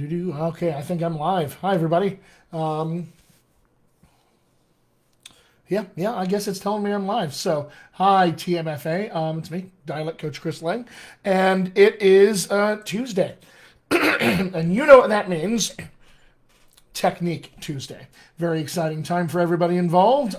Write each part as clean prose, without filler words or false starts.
Okay, I think I'm live. Hi, everybody. Yeah, I guess it's telling me I'm live. So, hi, TMFA. It's me, Dialect Coach Chris Lang, and it is Tuesday. And you know what that means. Technique Tuesday. Very exciting time for everybody involved.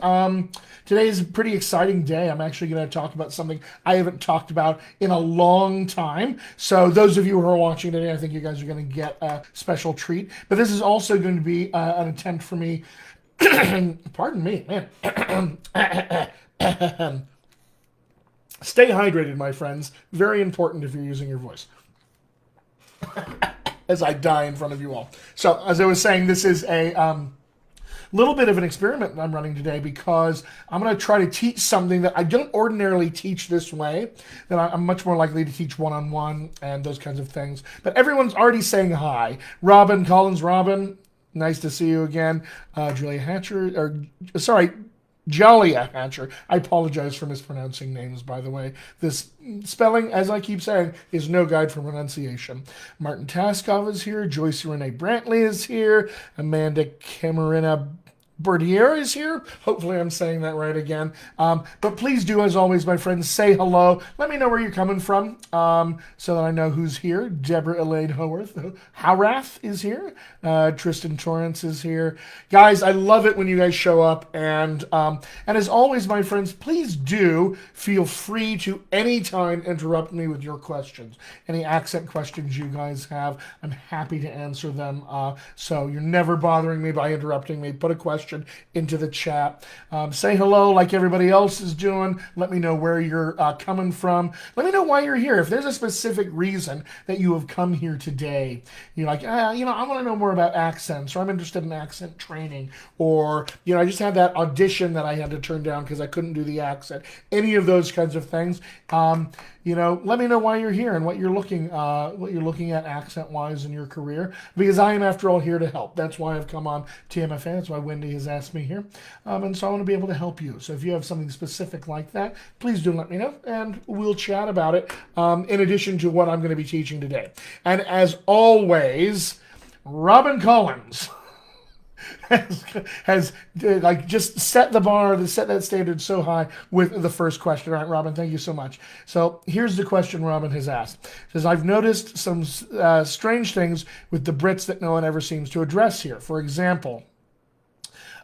Today is a pretty exciting day. I'm actually going to talk about something I haven't talked about in a long time. So those of you who are watching today, I think you guys are going to get a special treat. But this is also going to be an attempt for me. Pardon me, man. Stay hydrated, my friends. Very important if you're using your voice. As I die in front of you all. So, as I was saying, this is a little bit of an experiment I'm running today because I'm going to try to teach something that I don't ordinarily teach this way, that I'm much more likely to teach one-on-one and those kinds of things. But everyone's already saying hi. Robin Collins, Robin, nice to see you again. Julia Hatcher, or sorry, Jalia Hatcher. I apologize for mispronouncing names, by the way. This spelling, as I keep saying, is no guide for pronunciation. Martin Taskov is here. Joyce Renee Brantley is here. Amanda Camarina Berdier is here. Hopefully I'm saying that right again. But please do, as always, my friends, say hello. Let me know where you're coming from so that I know who's here. Deborah Elaine Howarth is here. Tristan Torrance is here. Guys, I love it when you guys show up. And as always, my friends, please do feel free to anytime interrupt me with your questions. Any accent questions you guys have, I'm happy to answer them. So you're never bothering me by interrupting me. Put a question into the chat. Say hello like everybody else is doing. Let me know where you're coming from. Let me know why you're here. If there's a specific reason that you have come here today, you're like, I want to know more about accents, or I'm interested in accent training, or, I just had that audition that I had to turn down because I couldn't do the accent. Any of those kinds of things. Let me know why you're here and what you're looking at accent-wise in your career, because I am, after all, here to help. That's why I've come on TMFA. That's why Wendy has asked me here. And so I want to be able to help you. So if you have something specific like that, please do let me know, and we'll chat about it in addition to what I'm going to be teaching today. And as always, Robin Collins has just set the bar, set that standard so high with the first question. All right, Robin, thank you so much. So here's the question Robin has asked. It says, I've noticed some strange things with the Brits that no one ever seems to address here. For example,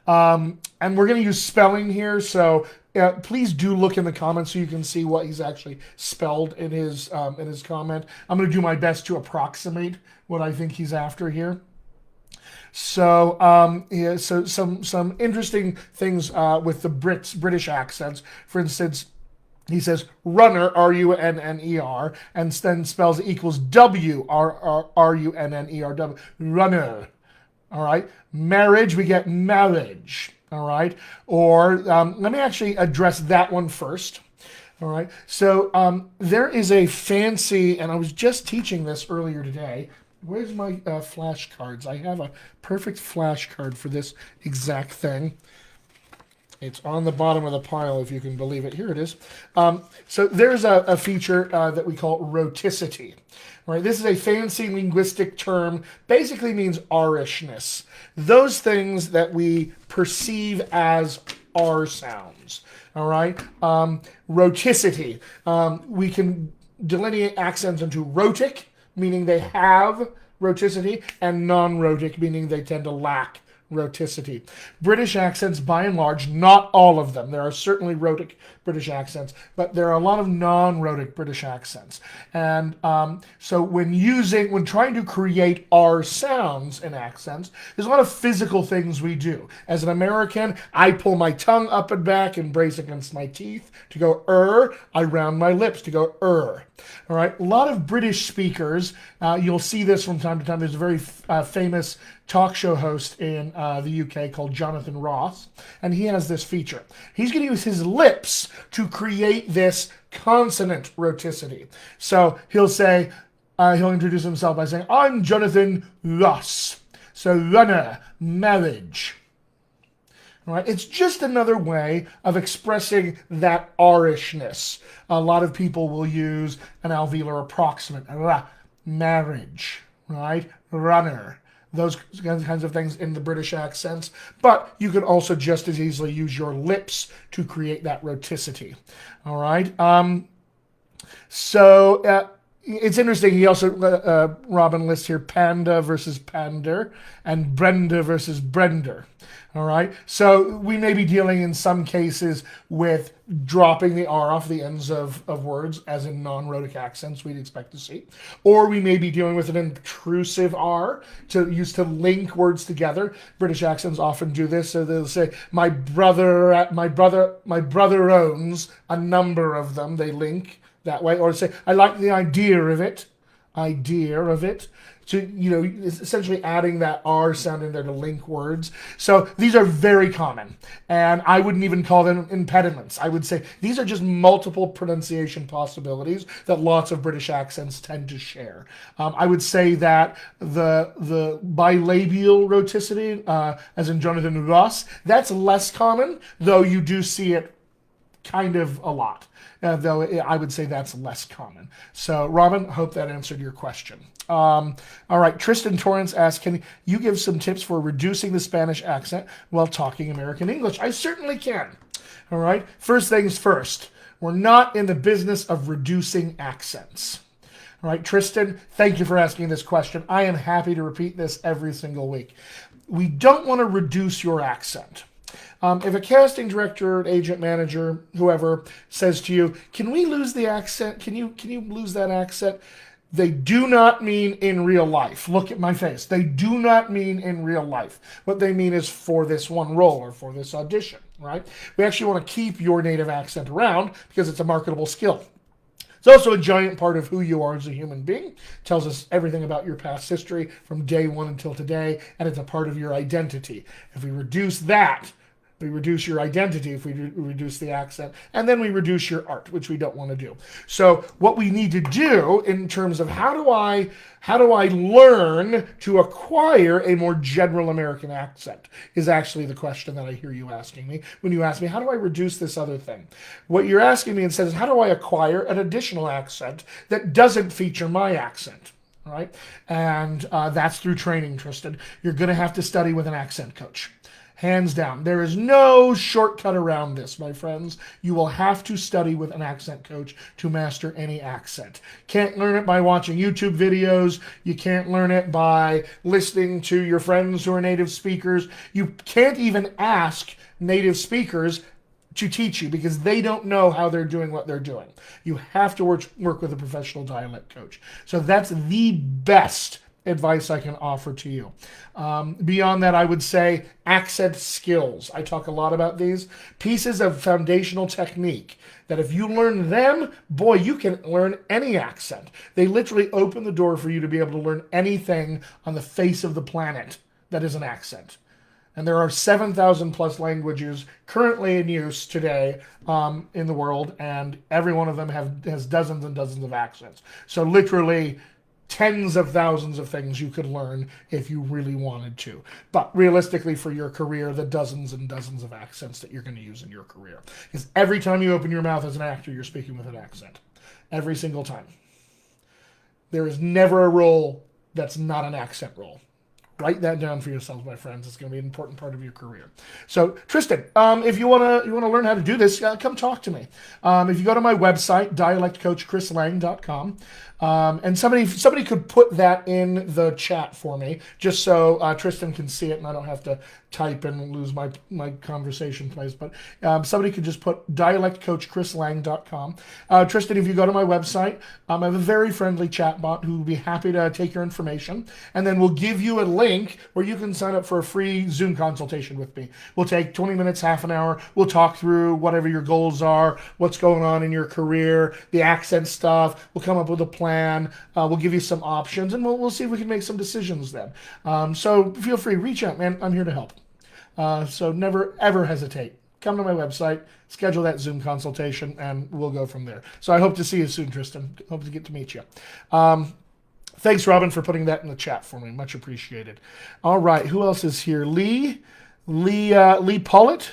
and we're going to use spelling here, so please do look in the comments so you can see what he's actually spelled in his comment. I'm going to do my best to approximate what I think he's after here. So, so some interesting things with the British accents. For instance, he says runner, R-U-N-N-E-R, and then spells equals W-R-U-N-N-E-R, runner. All right. Marriage, we get marriage. All right. Or let me actually address that one first. All right. So there is a fancy, and I was just teaching this earlier today. Where's my flashcards? I have a perfect flashcard for this exact thing. It's on the bottom of the pile, if you can believe it. Here it is. So there's a feature that we call rhoticity. Right? This is a fancy linguistic term. Basically means R-ishness. Those things that we perceive as R sounds. All right? Rhoticity. We can delineate accents into rhotic, meaning they have rhoticity, and non-rhotic, meaning they tend to lack rhoticity. British accents, by and large, not all of them. There are certainly rhotic British accents, but there are a lot of non-rhotic British accents. And so when trying to create R sounds in accents, there's a lot of physical things we do. As an American, I pull my tongue up and back and brace against my teeth to go I round my lips to go All right. A lot of British speakers, you'll see this from time to time. There's a very famous talk show host in the UK called Jonathan Ross, and he has this feature. He's going to use his lips to create this consonant rhoticity. So he'll say, he'll introduce himself by saying, I'm Jonathan Ross. So runner, marriage. All right? It's just another way of expressing that R-ishness. A lot of people will use an alveolar approximant, marriage. right? Runner. Those kinds of things in the British accents. But you can also just as easily use your lips to create that rhoticity. All right. It's interesting. He also, Robin lists here panda versus pander and Brenda versus Brender. All right. So we may be dealing in some cases with dropping the R off the ends of words, as in non-rhotic accents we'd expect to see. Or we may be dealing with an intrusive R to use to link words together. British accents often do this. So they'll say, my brother owns a number of them. They link that way. Or say, I like the idea of it. To, essentially adding that R sound in there to link words. So these are very common, and I wouldn't even call them impediments. I would say these are just multiple pronunciation possibilities that lots of British accents tend to share. I would say that the bilabial rhoticity, as in Jonathan Ross, that's less common, though you do see it kind of a lot. Though I would say that's less common. So, Robin, hope that answered your question. All right, Tristan Torrance asks, can you give some tips for reducing the Spanish accent while talking American English? I certainly can. All right, first things first. We're not in the business of reducing accents. All right, Tristan, thank you for asking this question. I am happy to repeat this every single week. We don't want to reduce your accent. If a casting director, agent manager, whoever says to you, can we lose the accent? Can you lose that accent? They do not mean in real life. Look at my face. They do not mean in real life. What they mean is for this one role or for this audition, right? We actually want to keep your native accent around because it's a marketable skill. It's also a giant part of who you are as a human being. It tells us everything about your past history from day one until today, and it's a part of your identity. If we reduce that, we reduce your identity if we reduce the accent, and then we reduce your art, which we don't want to do. So what we need to do in terms of how do I learn to acquire a more general American accent is actually the question that I hear you asking me when you ask me, how do I reduce this other thing? What you're asking me instead is, how do I acquire an additional accent that doesn't feature my accent? Right? And that's through training, Tristan. You're going to have to study with an accent coach. Hands down. There is no shortcut around this, my friends. You will have to study with an accent coach to master any accent. Can't learn it by watching YouTube videos. You can't learn it by listening to your friends who are native speakers. You can't even ask native speakers to teach you because they don't know how they're doing what they're doing. You have to work with a professional dialect coach. So that's the best advice I can offer to you. Beyond that, I would say accent skills. I talk a lot about these pieces of foundational technique that if you learn them, boy, you can learn any accent. They literally open the door for you to be able to learn anything on the face of the planet that is an accent. And there are 7,000 plus languages currently in use today in the world, and every one of them has dozens and dozens of accents. So literally tens of thousands of things you could learn if you really wanted to. But realistically, for your career, the dozens and dozens of accents that you're going to use in your career. Because every time you open your mouth as an actor, you're speaking with an accent. Every single time. There is never a role that's not an accent role. Write that down for yourselves, my friends. It's going to be an important part of your career. So, Tristan, if you want to learn how to do this, come talk to me. If you go to my website, dialectcoachchrislang.com, and somebody could put that in the chat for me, just so Tristan can see it and I don't have to type and lose my conversation place. But somebody could just put dialectcoachchrislang.com. Tristan, if you go to my website, I have a very friendly chat bot who will be happy to take your information, and then we'll give you a link where you can sign up for a free Zoom consultation with me. We'll take 20 minutes, half an hour. We'll talk through whatever your goals are, what's going on in your career, the accent stuff. We'll come up with a plan. We'll give you some options, and we'll see if we can make some decisions then. So feel free, reach out, man. I'm here to help. So never, ever hesitate. Come to my website, schedule that Zoom consultation, and we'll go from there. So I hope to see you soon, Tristan. Hope to get to meet you. Thanks, Robin, for putting that in the chat for me. Much appreciated. All right, who else is here? Lee Pollitt,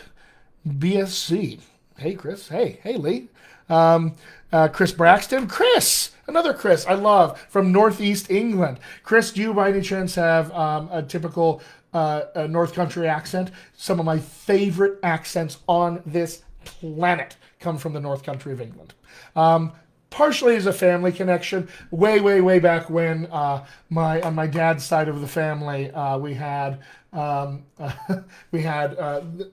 BSC. Hey, Chris. Hey, Lee. Chris Braxton. Chris! Another Chris I love from Northeast England. Chris, do you by any chance have a typical North Country accent? Some of my favorite accents on this planet come from the North Country of England. Partially as a family connection. Way back when on my dad's side of the family, we had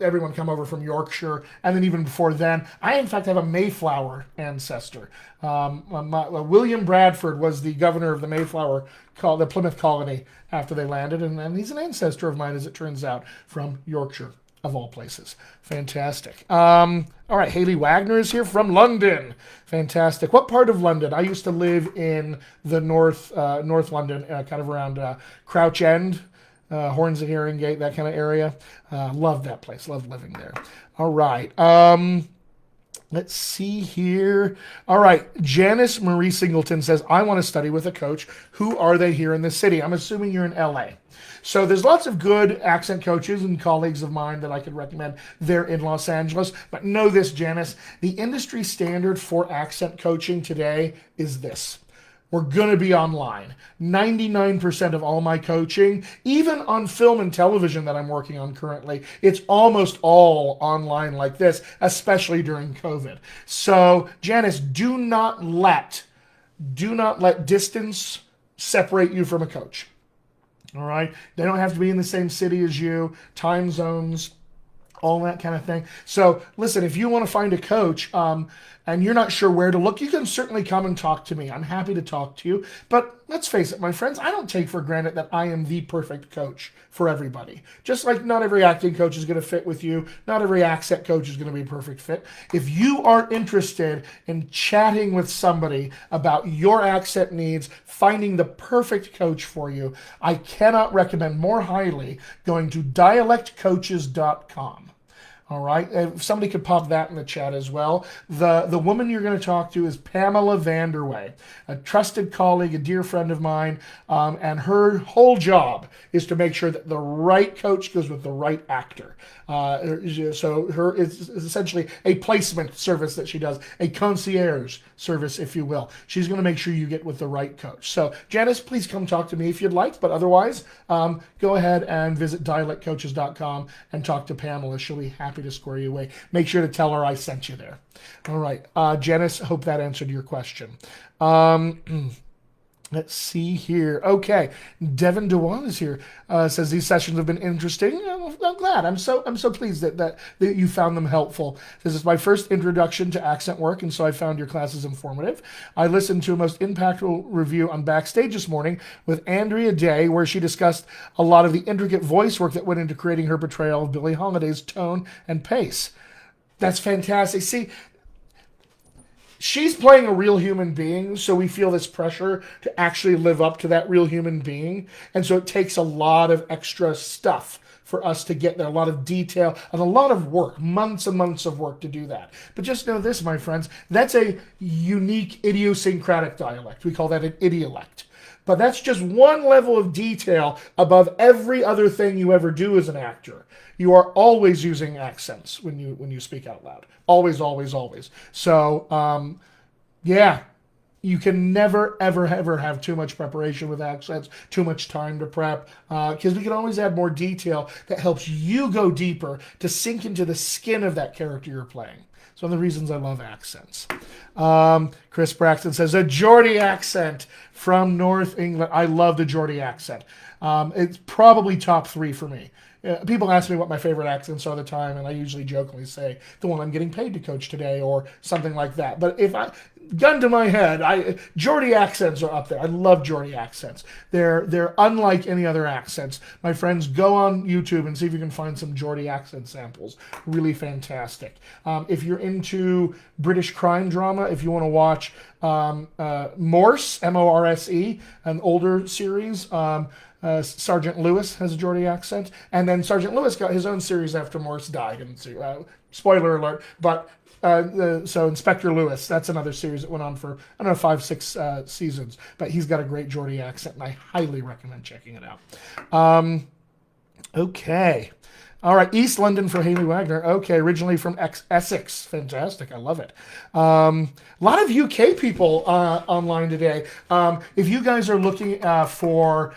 everyone come over from Yorkshire, and then even before then, I in fact have a Mayflower ancestor. William Bradford was the governor of the Mayflower, the Plymouth colony after they landed, and he's an ancestor of mine, as it turns out, from Yorkshire. Of all places. Fantastic. All right, Haley Wagner is here from London. Fantastic. What part of London? I used to live in the North London, kind of around Crouch End, Hornsey Haringey, that kind of area. Loved that place. Loved living there. All right. Let's see here. All right. Janice Marie Singleton says, I want to study with a coach. Who are they here in the city? I'm assuming you're in LA. So there's lots of good accent coaches and colleagues of mine that I could recommend there in Los Angeles. But know this, Janice, the industry standard for accent coaching today is this. We're going to be online. 99% of all my coaching, even on film and television that I'm working on currently, it's almost all online like this, especially during COVID. So, Janice, do not let distance separate you from a coach. All right? They don't have to be in the same city as you, time zones, all that kind of thing. So listen, if you want to find a coach and you're not sure where to look, you can certainly come and talk to me. I'm happy to talk to you. But let's face it, my friends, I don't take for granted that I am the perfect coach for everybody. Just like not every acting coach is going to fit with you, not every accent coach is going to be a perfect fit. If you are interested in chatting with somebody about your accent needs, finding the perfect coach for you, I cannot recommend more highly going to dialectcoaches.com. All right. If somebody could pop that in the chat as well. The woman you're going to talk to is Pamela Vanderway, a trusted colleague, a dear friend of mine, and her whole job is to make sure that the right coach goes with the right actor. So it's essentially a placement service that she does, a concierge service, if you will. She's going to make sure you get with the right coach. So Janice, please come talk to me if you'd like, but otherwise, go ahead and visit dialectcoaches.com and talk to Pamela. She'll be happy to square you away. Make sure to tell her I sent you there. All right. Janice, hope that answered your question. Let's see here. Okay, Devin Dewan is here. Says these sessions have been interesting. I'm glad. I'm so pleased that you found them helpful. This is my first introduction to accent work, and so I found your classes informative. I listened to a most impactful review on Backstage this morning with Andrea Day, where she discussed a lot of the intricate voice work that went into creating her portrayal of Billie Holiday's tone and pace. That's fantastic. See, she's playing a real human being, so we feel this pressure to actually live up to that real human being. And so it takes a lot of extra stuff for us to get there, a lot of detail and a lot of work, months and months of work to do that. But just know this, my friends, that's a unique idiosyncratic dialect. We call that an idiolect. But that's just one level of detail above every other thing you ever do as an actor. You are always using accents when you speak out loud. Always, always, always. So, yeah, you can never, ever, ever have too much preparation with accents, too much time to prep, because we can always add more detail that helps you go deeper to sink into the skin of that character you're playing. It's one of the reasons I love accents. Chris Braxton says, a Geordie accent from North England. I love the Geordie accent. It's probably top 3 for me. People ask me what my favorite accents are all the time, and I usually jokingly say the one I'm getting paid to coach today or something like that. But if gun to my head, Geordie accents are up there. I love Geordie accents. They're unlike any other accents. My friends, go on YouTube and see if you can find some Geordie accent samples. Really fantastic. If you're into British crime drama, if you want to watch Morse, M-O-R-S-E, an older series, Sergeant Lewis has a Geordie accent, and then Sergeant Lewis got his own series after Morse died. And spoiler alert, but so Inspector Lewis, that's another series that went on for, I don't know, 5, 6 seasons, but he's got a great Geordie accent, and I highly recommend checking it out. Okay. All right, East London for Haley Wagner. Okay, originally from Essex. Fantastic, I love it. A lot of UK people online today. If you guys are looking for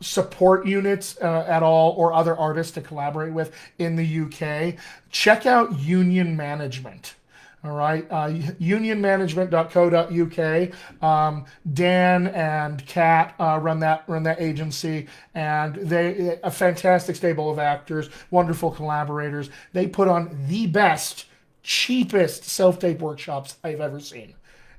support units at all, or other artists to collaborate with in the UK, check out Union Management. All right, unionmanagement.co.uk. Dan and Kat run that agency, and they a fantastic stable of actors, wonderful collaborators. They put on the best, cheapest self-tape workshops I've ever seen.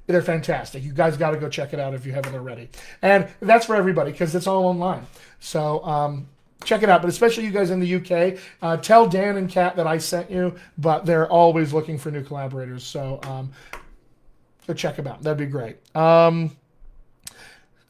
They're fantastic. You guys got to go check it out if you haven't already. And that's for everybody because it's all online. So check it out. But especially you guys in the UK, tell Dan and Kat that I sent you. But they're always looking for new collaborators. So go check them out. That'd be great. All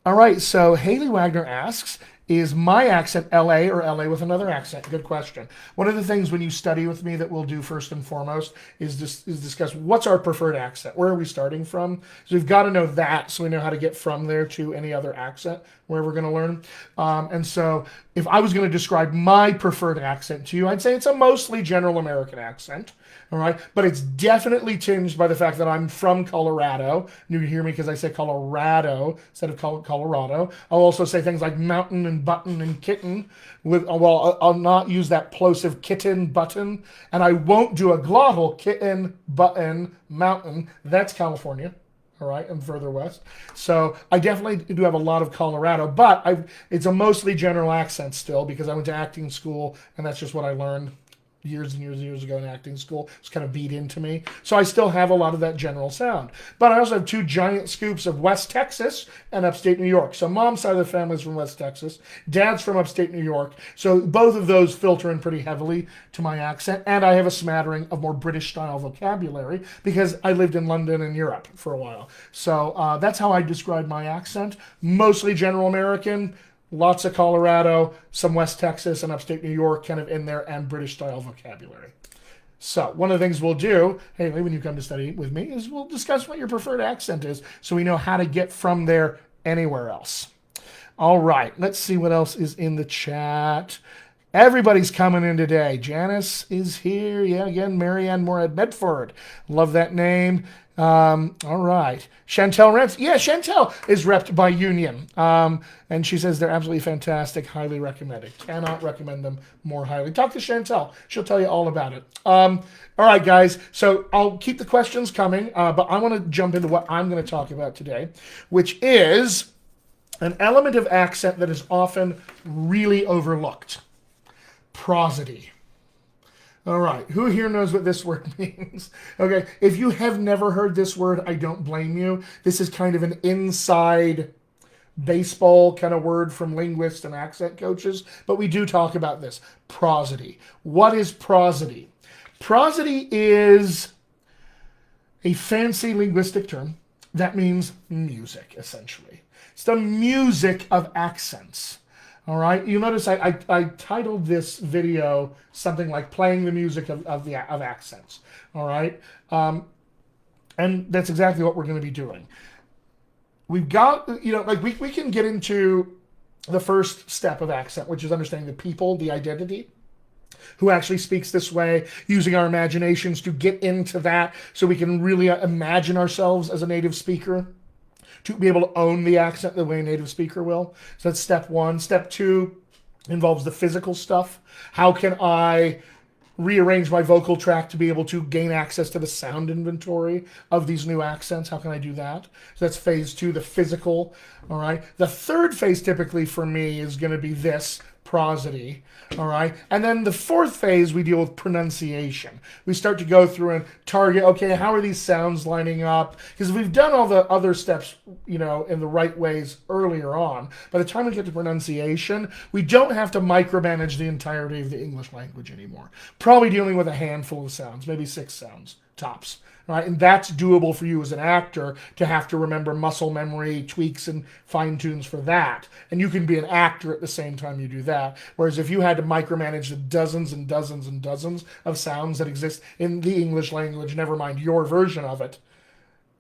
right. So Haley Wagner asks, is my accent LA or LA with another accent? Good question. One of the things when you study with me that we'll do first and foremost is discuss what's our preferred accent. Where are we starting from? So we've got to know that so we know how to get from there to any other accent where we're going to learn. And so if I was going to describe my preferred accent to you, I'd say it's a mostly general American accent. All right, but it's definitely tinged by the fact that I'm from Colorado. You hear me because I say Colorado instead of Colorado. I'll also say things like mountain and button and kitten. I'll not use that plosive kitten, button, and I won't do a glottal kitten, button, mountain. That's California. All right, I'm further west. So I definitely do have a lot of Colorado, but it's a mostly general accent still because I went to acting school, and that's just what I learned years and years and years ago in acting school. It's kind of beat into me. So I still have a lot of that general sound. But I also have two giant scoops of West Texas and upstate New York. So mom's side of the family is from West Texas. Dad's from upstate New York. So both of those filter in pretty heavily to my accent. And I have a smattering of more British style vocabulary because I lived in London and Europe for a while. So that's how I describe my accent. Mostly general American. Lots of Colorado, some West Texas and upstate New York kind of in there, and British style vocabulary. So one of the things we'll do, Haley, when you come to study with me, is we'll discuss what your preferred accent is so we know how to get from there anywhere else. All right, let's see what else is in the chat. Everybody's coming in today. Janice is here. Yeah, again, Marianne Moorhead Medford. Love that name. All right. Chantel Rents. Yeah, Chantel is repped by Union. And she says they're absolutely fantastic. Highly recommended. Cannot recommend them more highly. Talk to Chantel. She'll tell you all about it. All right, guys. So I'll keep the questions coming, but I want to jump into what I'm going to talk about today, which is an element of accent that is often really overlooked. Prosody. All right, who here knows what this word means? Okay, if you have never heard this word, I don't blame you. This is kind of an inside baseball kind of word from linguists and accent coaches, but we do talk about this. Prosody. What is prosody? Prosody is a fancy linguistic term that means music, essentially. It's the music of accents. All right, you notice I titled this video something like "Playing the Music of Accents." All right, and that's exactly what we're going to be doing. We've got, like we can get into the first step of accent, which is understanding the people, the identity, who actually speaks this way, using our imaginations to get into that so we can really imagine ourselves as a native speaker, to be able to own the accent the way a native speaker will. So that's step one. Step two involves the physical stuff. How can I rearrange my vocal tract to be able to gain access to the sound inventory of these new accents? How can I do that? So that's phase two, the physical. All right. The third phase typically for me is going to be this, prosody. All right. And then the fourth phase, we deal with pronunciation. We start to go through and target, okay, how are these sounds lining up? Because if we've done all the other steps, in the right ways earlier on, by the time we get to pronunciation, we don't have to micromanage the entirety of the English language anymore. Probably dealing with a handful of sounds, maybe 6 sounds, tops. Right? And that's doable for you as an actor to have to remember muscle memory, tweaks, and fine-tunes for that. And you can be an actor at the same time you do that. Whereas if you had to micromanage the dozens and dozens and dozens of sounds that exist in the English language, never mind your version of it,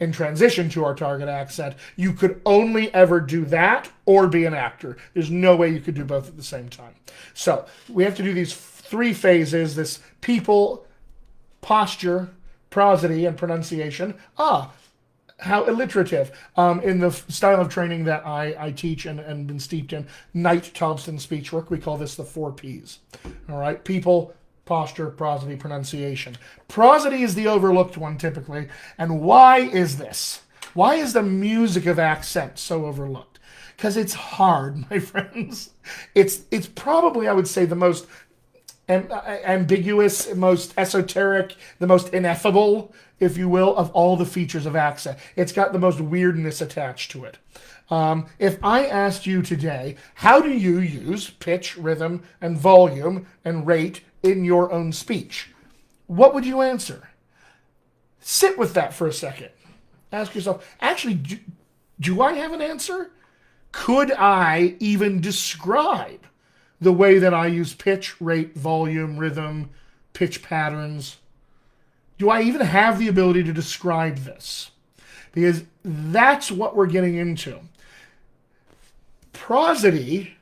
and transition to our target accent, you could only ever do that or be an actor. There's no way you could do both at the same time. So we have to do these 3 phases, this people, posture, prosody, and pronunciation. How alliterative. In the style of training that I teach and been steeped in, Knight Thompson speech work, we call this the 4 Ps. All right, people, posture, prosody, pronunciation. Prosody is the overlooked one typically. And why is this? Why is the music of accent so overlooked? Because it's hard, my friends. It's probably, I would say, the most ambiguous, most esoteric, the most ineffable, if you will, of all the features of accent. It's got the most weirdness attached to it. If I asked you today, how do you use pitch, rhythm, and volume and rate in your own speech? What would you answer? Sit with that for a second. Ask yourself, actually, do I have an answer? Could I even describe the way that I use pitch, rate, volume, rhythm, pitch patterns? Do I even have the ability to describe this? Because that's what we're getting into. Prosody,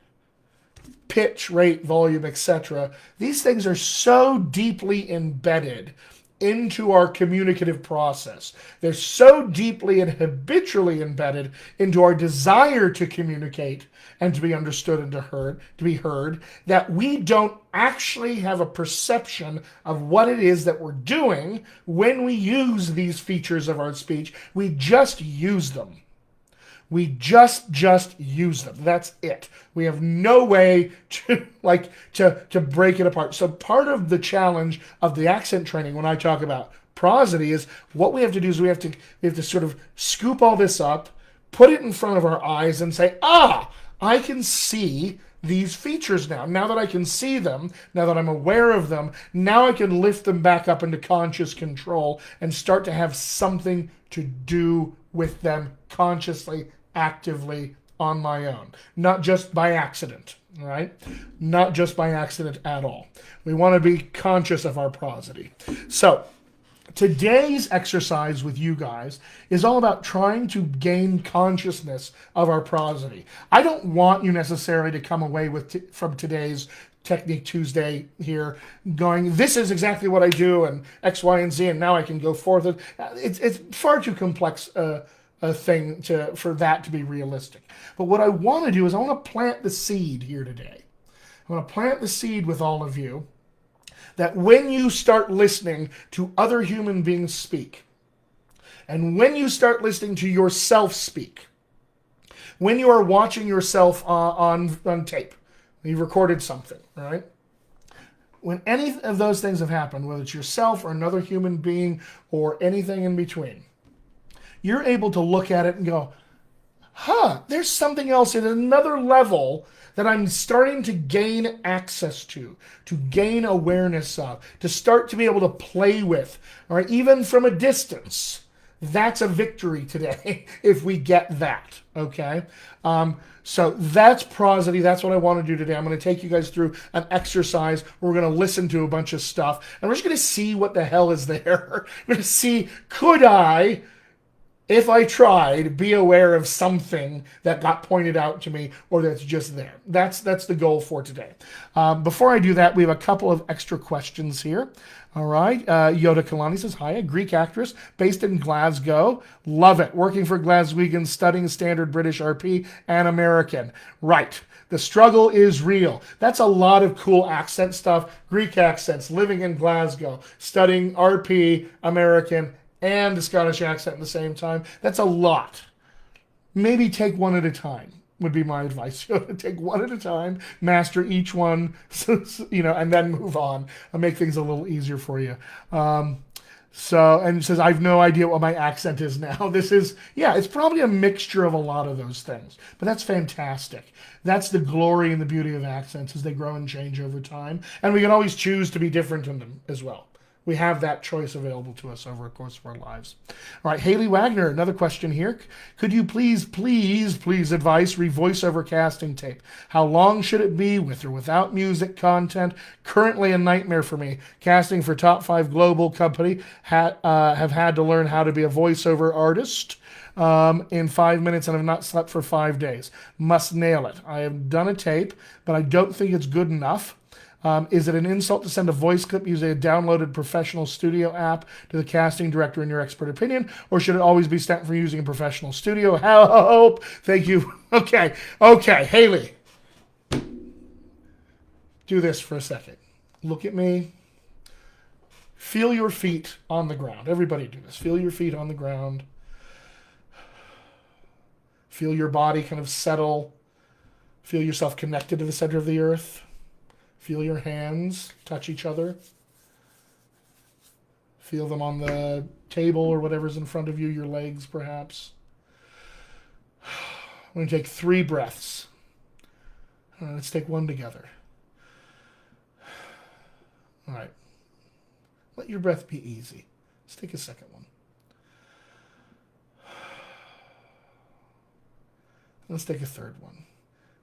pitch, rate, volume, etc., these things are so deeply embedded into our communicative process. They're so deeply and habitually embedded into our desire to communicate and to be understood and to be heard, that we don't actually have a perception of what it is that we're doing when we use these features of our speech. We just use them. We just use them. That's it. We have no way to to break it apart. So part of the challenge of the accent training when I talk about prosody is what we have to do is we have to sort of scoop all this up, put it in front of our eyes and say, I can see these features now. Now that I can see them, now that I'm aware of them, now I can lift them back up into conscious control and start to have something to do with them consciously, actively, on my own. Not just by accident, right? Not just by accident at all. We want to be conscious of our prosody. So, today's exercise with you guys is all about trying to gain consciousness of our prosody. I don't want you necessarily to come away with from today's Technique Tuesday here going, this is exactly what I do, and X, Y, and Z, and now I can go forth. It's far too complex a thing for that to be realistic. But what I want to do is I want to plant the seed here today. I want to plant the seed with all of you that when you start listening to other human beings speak, and when you start listening to yourself speak, when you are watching yourself on tape, you've recorded something, right? When any of those things have happened, whether it's yourself or another human being or anything in between, you're able to look at it and go, there's something else at another level that I'm starting to gain access to gain awareness of, to start to be able to play with, all right, even from a distance. That's a victory today if we get that, okay? So that's prosody. That's what I want to do today. I'm going to take you guys through an exercise where we're going to listen to a bunch of stuff, and we're just going to see what the hell is there. We're going to see, could I, if I tried, be aware of something that got pointed out to me or that's just there. That's the goal for today. Before I do that, we have a couple of extra questions here. All right. Yoda Kalani says, hi, a Greek actress based in Glasgow. Love it. Working for Glaswegian, studying standard British RP and American. Right. The struggle is real. That's a lot of cool accent stuff. Greek accents, living in Glasgow, studying RP, American, and the Scottish accent at the same time. That's a lot. Maybe take one at a time would be my advice. Take one at a time, master each one, and then move on and make things a little easier for you. And it says, I've no idea what my accent is now. It's probably a mixture of a lot of those things, but that's fantastic. That's the glory and the beauty of accents as they grow and change over time. And we can always choose to be different in them as well. We have that choice available to us over the course of our lives. All right, Haley Wagner, another question here. Could you please advise voiceover casting tape? How long should it be, with or without music content? Currently a nightmare for me. Casting for top 5 global company, have had to learn how to be a voiceover artist in 5 minutes and have not slept for 5 days. Must nail it. I have done a tape, but I don't think it's good enough. Is it an insult to send a voice clip using a downloaded professional studio app to the casting director in your expert opinion? Or should it always be sent from using a professional studio? Help! Thank you. Okay, Haley. Do this for a second. Look at me. Feel your feet on the ground. Everybody do this. Feel your feet on the ground. Feel your body kind of settle. Feel yourself connected to the center of the earth. Feel your hands touch each other. Feel them on the table or whatever's in front of you, your legs perhaps. We're going to take 3 breaths. Let's take one together. All right. Let your breath be easy. Let's take a second one. Let's take a third one.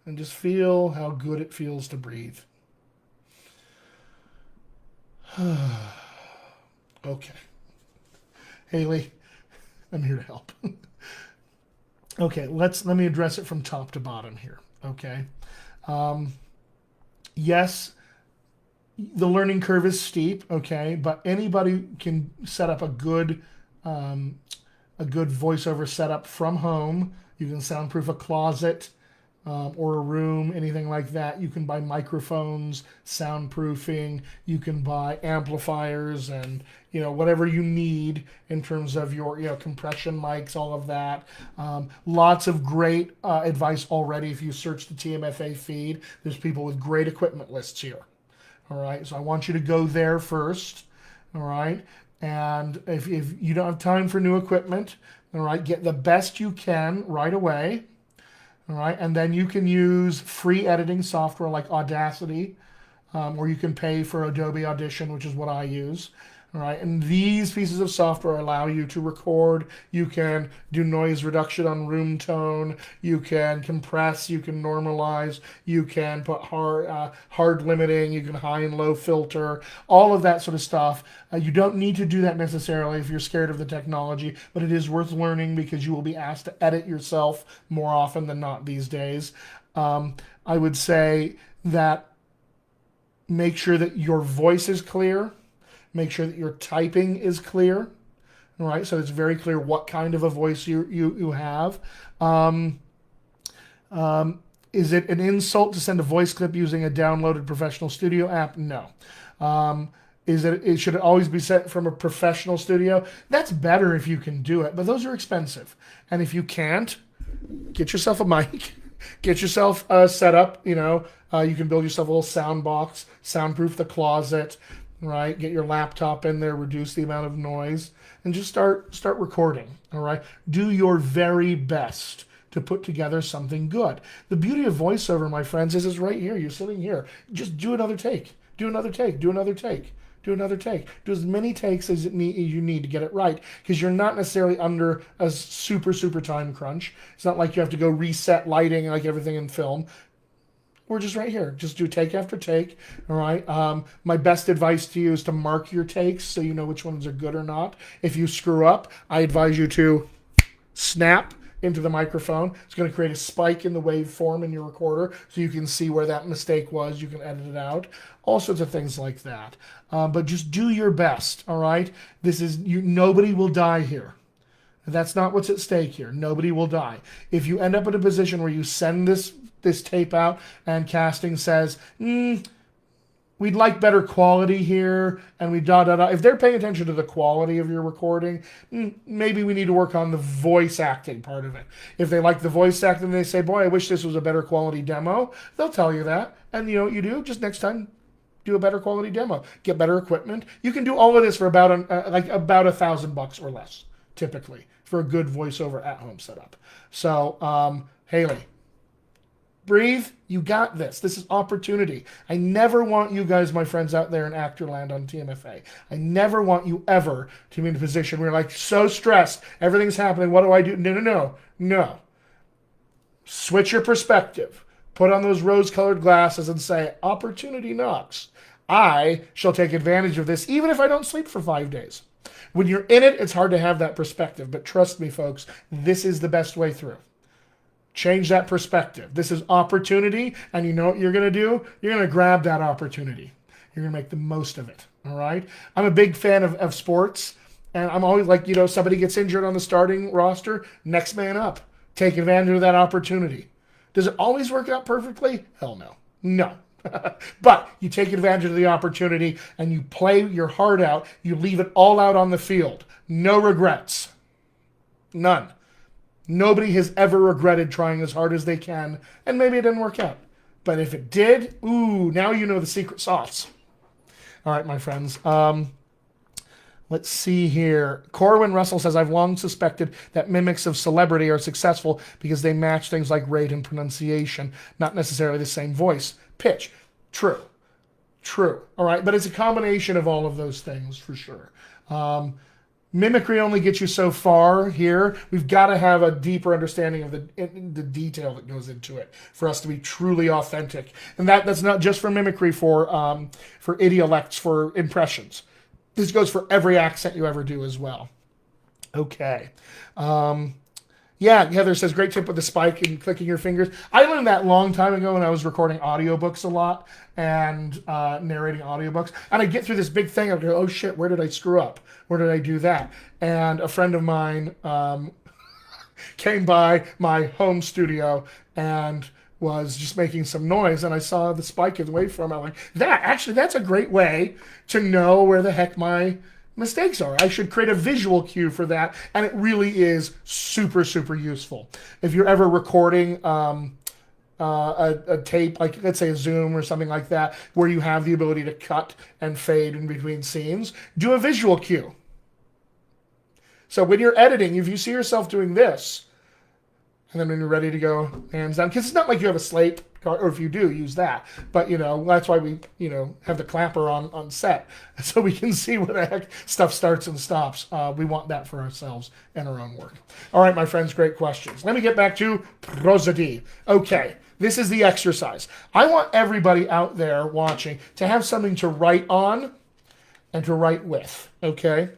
And just feel how good it feels to breathe. Okay. Haley, I'm here to help. Okay, let me address it from top to bottom here. Okay. Yes, the learning curve is steep, okay, but anybody can set up a good voiceover setup from home. You can soundproof a closet or a room, anything like that. You can buy microphones, soundproofing. You can buy amplifiers and, whatever you need in terms of your, compression mics, all of that. Lots of great advice already. If you search the TMFA feed, there's people with great equipment lists here. All right, so I want you to go there first. All right, and if you don't have time for new equipment, all right, get the best you can right away. All right, and then you can use free editing software like Audacity, or you can pay for Adobe Audition, which is what I use. All right, and these pieces of software allow you to record. You can do noise reduction on room tone. You can compress. You can normalize. You can put hard limiting. You can high and low filter. All of that sort of stuff. You don't need to do that necessarily if you're scared of the technology, but it is worth learning because you will be asked to edit yourself more often than not these days. I would say that make sure that your voice is clear. Make sure that your typing is clear, all right? So it's very clear what kind of a voice you have. Is it an insult to send a voice clip using a downloaded professional studio app? No. Should it always be sent from a professional studio? That's better if you can do it, but those are expensive. And if you can't, get yourself a mic. Get yourself set up. You can build yourself a little sound box, soundproof the closet. Right, get your laptop in there, reduce the amount of noise, and just start recording. All right, do your very best to put together something good. The beauty of voiceover, my friends, is it's right here. You're sitting here. Just do another take. Do another take. Do another take. Do another take. Do as many takes as you need to get it right, because you're not necessarily under a super time crunch. It's not like you have to go reset lighting like everything in film. We're just right here. Just do take after take, all right? My best advice to you is to mark your takes so you know which ones are good or not. If you screw up, I advise you to snap into the microphone. It's going to create a spike in the waveform in your recorder so you can see where that mistake was. You can edit it out. All sorts of things like that. But just do your best, all right? Nobody will die here. That's not what's at stake here. Nobody will die. If you end up in a position where you send this tape out and casting says, we'd like better quality here, and if they're paying attention to the quality of your recording, maybe we need to work on the voice acting part of it. If they like the voice acting, they say, boy, I wish this was a better quality demo, they'll tell you that. And you know what you do? Just next time, do a better quality demo. Get better equipment. You can do all of this for about $1,000 or less, typically, for a good voiceover at-home setup. So, Haley, Breathe. You got this. This is opportunity. I never want you guys, my friends out there in Actorland on TMFA. I never want you ever to be in a position where you're like so stressed. Everything's happening. What do I do? No. Switch your perspective. Put on those rose-colored glasses and say, opportunity knocks. I shall take advantage of this, even if I don't sleep for 5 days. When you're in it, it's hard to have that perspective. But trust me, folks, this is the best way through. Change that perspective. This is opportunity, and you know what you're going to do? You're going to grab that opportunity. You're going to make the most of it, all right? I'm a big fan of sports, and I'm always like, somebody gets injured on the starting roster, next man up. Take advantage of that opportunity. Does it always work out perfectly? Hell no. No. But you take advantage of the opportunity, and you play your heart out. You leave it all out on the field. No regrets. None. Nobody has ever regretted trying as hard as they can, and maybe it didn't work out. But if it did, now you know the secret sauce. All right, my friends. Let's see here. Corwin Russell says, I've long suspected that mimics of celebrity are successful because they match things like rate and pronunciation, not necessarily the same voice. Pitch. True. All right, but it's a combination of all of those things for sure. Mimicry only gets you so far here. We've got to have a deeper understanding of the detail that goes into it for us to be truly authentic. And that's not just for mimicry, for idiolects, for impressions. This goes for every accent you ever do as well. Okay. Heather says, great tip with the spike and clicking your fingers. I learned that a long time ago when I was recording audiobooks a lot and narrating audiobooks. And I get through this big thing. I go, oh shit, where did I screw up? Where did I do that? And a friend of mine came by my home studio and was just making some noise, and I saw the spike in the waveform. I'm like, that's a great way to know where the heck my mistakes are. I should create a visual cue for that, and it really is super, super useful. If you're ever recording a tape, like let's say a Zoom or something like that, where you have the ability to cut and fade in between scenes, do a visual cue. So when you're editing, if you see yourself doing this, and then when you're ready to go, hands down, because it's not like you have a slate, or if you do, use that. But, that's why we, have the clapper on set, so we can see where the heck stuff starts and stops. We want that for ourselves and our own work. All right, my friends, great questions. Let me get back to prosody. Okay, this is the exercise. I want everybody out there watching to have something to write on and to write with, okay?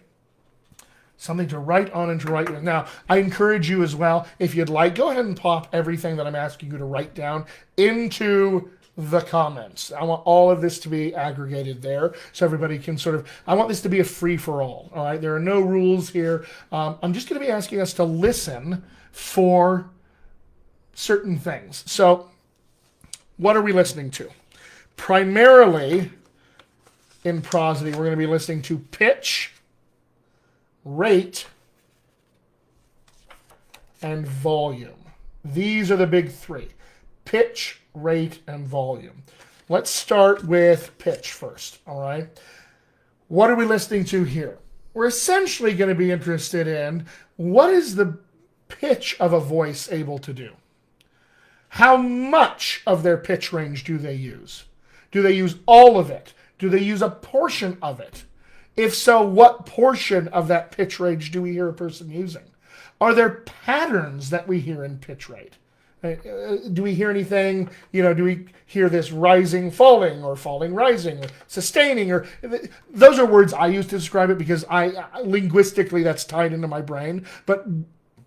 Something to write on and to write with. Now, I encourage you as well, if you'd like, go ahead and pop everything that I'm asking you to write down into the comments. I want all of this to be aggregated there so everybody can I want this to be a free-for-all, all right? There are no rules here. I'm just going to be asking us to listen for certain things. So, what are we listening to? Primarily, in prosody, we're going to be listening to pitch, rate, and volume. These are the big three. Pitch, rate, and volume. Let's start with pitch first, all right? What are we listening to here? We're essentially going to be interested in what is the pitch of a voice able to do? How much of their pitch range do they use? Do they use all of it? Do they use a portion of it? If so, what portion of that pitch range do we hear a person using? Are there patterns that we hear in pitch rate? Do we hear anything, do we hear this rising, falling, or falling, rising, or sustaining, or those are words I use to describe it because linguistically that's tied into my brain, but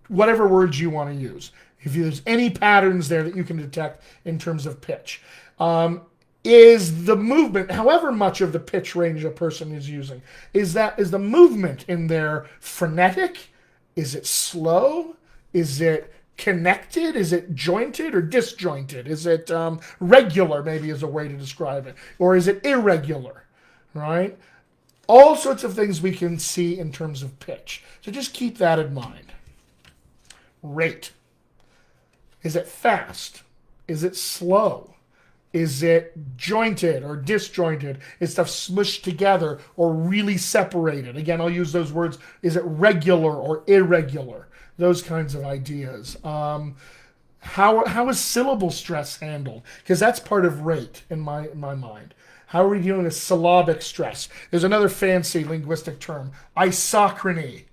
whatever words you want to use. If there's any patterns there that you can detect in terms of pitch. Is the movement, however much of the pitch range a person is using, is the movement in there frenetic? Is it slow? Is it connected? Is it jointed or disjointed? Is it regular, maybe is a way to describe it? Or is it irregular, right? All sorts of things we can see in terms of pitch. So just keep that in mind. Rate. Is it fast? Is it slow? Is it jointed or disjointed? Is stuff smushed together or really separated? Again, I'll use those words. Is it regular or irregular? Those kinds of ideas. How is syllable stress handled? Because that's part of rate in my mind. How are we dealing with syllabic stress? There's another fancy linguistic term, isochrony.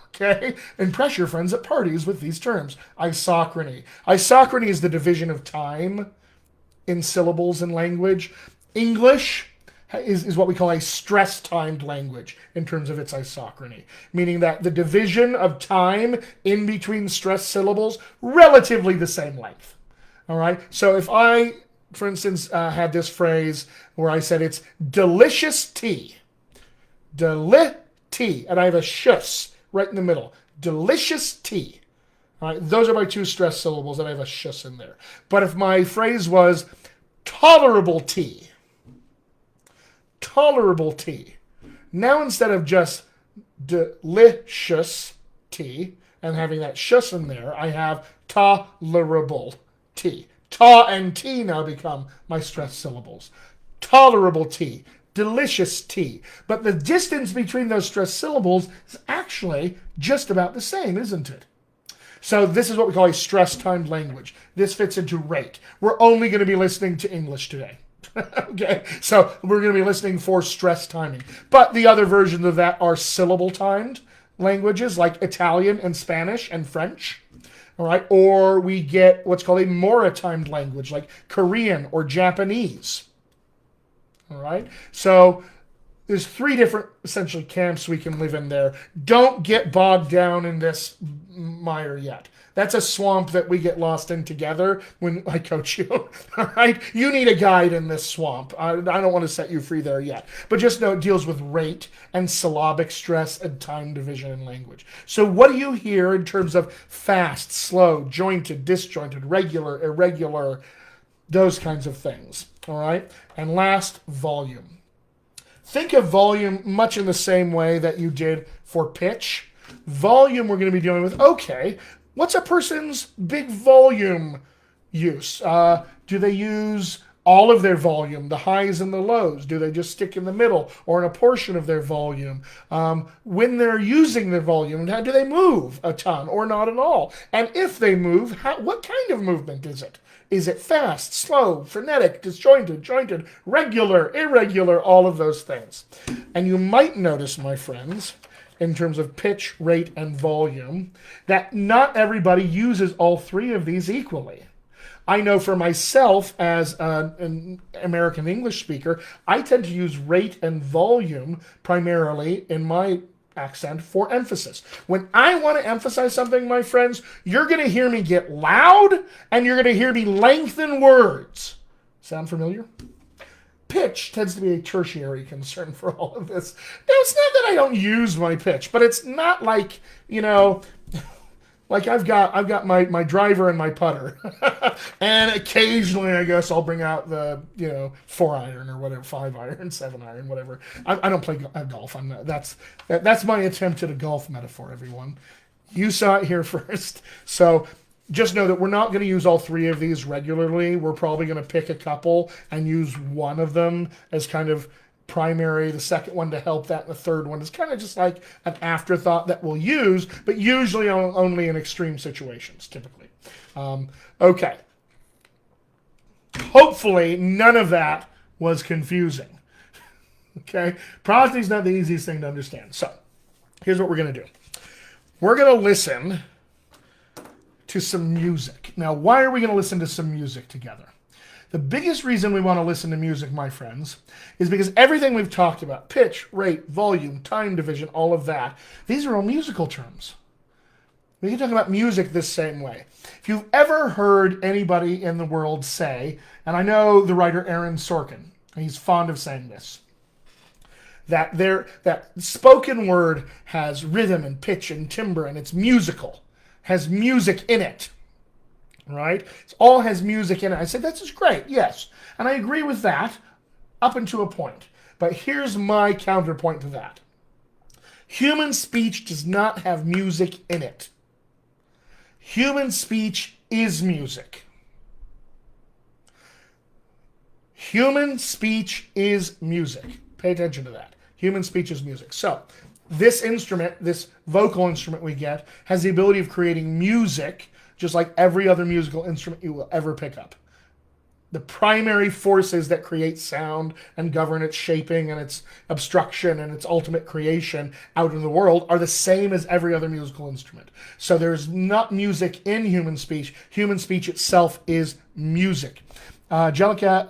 Okay? Impress your friends at parties with these terms. Isochrony. Isochrony is the division of time in syllables in language. English is what we call a stress-timed language in terms of its isochrony, meaning that the division of time in between stress syllables, relatively the same length. All right? So if I, for instance, had this phrase where I said it's delicious tea, tea, and I have a shus right in the middle, delicious tea. All right? Those are my two stress syllables, and I have a shus in there. But if my phrase was tolerable tea, now instead of just delicious tea and having that shus in there, I have tolerable tea. Ta and T now become my stress syllables. Tolerable tea, delicious tea. But the distance between those stress syllables is actually just about the same, isn't it? So this is what we call a stress-timed language. This fits into rate. We're only going to be listening to English today. Okay, so we're going to be listening for stress timing. But the other versions of that are syllable-timed languages like Italian and Spanish and French. All right, or we get what's called a mora-timed language like Korean or Japanese. All right, so there's three different essentially camps we can live in there. Don't get bogged down in this mire yet. That's a swamp that we get lost in together when I coach you. All right? You need a guide in this swamp. I don't want to set you free there yet. But just know it deals with rate and syllabic stress and time division in language. So what do you hear in terms of fast, slow, jointed, disjointed, regular, irregular, those kinds of things? All right? And last, volume. Think of volume much in the same way that you did for pitch. Volume we're going to be dealing with, okay, what's a person's big volume use? Do they use all of their volume, the highs and the lows? Do they just stick in the middle or in a portion of their volume? When they're using their volume, do they move a ton or not at all? And if they move, what kind of movement is it? Is it fast, slow, frenetic, disjointed, jointed, regular, irregular, all of those things? And you might notice, my friends, in terms of pitch, rate, and volume, that not everybody uses all three of these equally. I know for myself, as an American English speaker, I tend to use rate and volume primarily in my accent for emphasis. When I want to emphasize something, my friends, you're going to hear me get loud and you're going to hear me lengthen words. Sound familiar? Pitch tends to be a tertiary concern for all of this. Now, it's not that I don't use my pitch, but it's not like, like I've got my driver and my putter. And occasionally, I guess, I'll bring out the, 4-iron or whatever, 5-iron, 7-iron, whatever. I don't play golf. That's my attempt at a golf metaphor, everyone. You saw it here first. So just know that we're not going to use all three of these regularly. We're probably going to pick a couple and use one of them as kind of primary, the second one to help that, and the third one is kind of just like an afterthought that we'll use, but usually only in extreme situations, typically. Okay. Hopefully, none of that was confusing. Okay? Prosody is not the easiest thing to understand. So, here's what we're going to do. We're going to listen to some music. Now, why are we going to listen to some music together? The biggest reason we want to listen to music, my friends, is because everything we've talked about, pitch, rate, volume, time division, all of that, these are all musical terms. We can talk about music this same way. If you've ever heard anybody in the world say, and I know the writer Aaron Sorkin, he's fond of saying this, that spoken word has rhythm and pitch and timbre and it's musical, has music in it. Right? It all has music in it. I said, that's just great, yes. And I agree with that up until a point. But here's my counterpoint to that. Human speech does not have music in it. Human speech is music. Human speech is music. Pay attention to that. Human speech is music. So, this instrument, this vocal instrument we get, has the ability of creating music just like every other musical instrument you will ever pick up. The primary forces that create sound and govern its shaping and its obstruction and its ultimate creation out in the world are the same as every other musical instrument. So there's not music in human speech. Human speech itself is music. Angelica,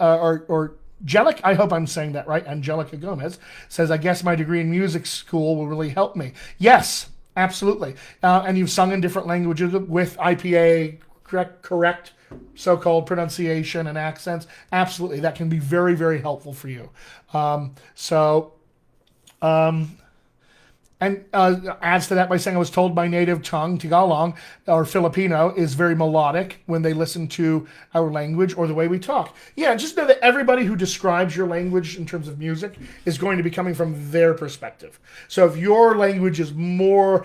or Jellic, I hope I'm saying that right, Angelica Gomez, says, I guess my degree in music school will really help me. Yes, absolutely. And you've sung in different languages with IPA, correct so-called pronunciation and accents. Absolutely, that can be very, very helpful for you. And adds to that by saying, I was told my native tongue, Tagalog, or Filipino, is very melodic when they listen to our language or the way we talk. Yeah, just know that everybody who describes your language in terms of music is going to be coming from their perspective. So if your language has more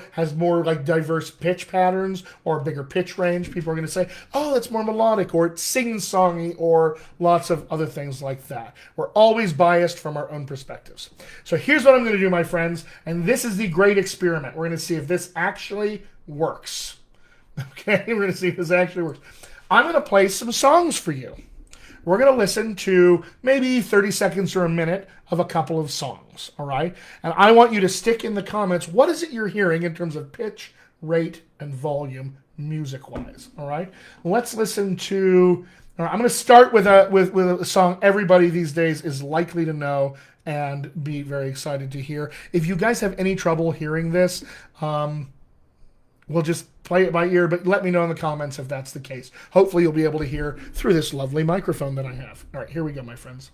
like diverse pitch patterns or a bigger pitch range, people are going to say, oh, it's more melodic, or it's sing-songy, or lots of other things like that. We're always biased from our own perspectives. So here's what I'm going to do, my friends, and this is the great experiment. We're going to see if this actually works. Okay, we're going to see if this actually works. I'm going to play some songs for you. We're going to listen to maybe 30 seconds or a minute of a couple of songs, all right? And I want you to stick in the comments, what is it you're hearing in terms of pitch, rate, and volume music-wise, all right? Let's listen to, I'm going to start with a song everybody these days is likely to know and be very excited to hear. If you guys have any trouble hearing this, we'll just play it by ear, but let me know in the comments if that's the case. Hopefully you'll be able to hear through this lovely microphone that I have. All right, here we go, my friends.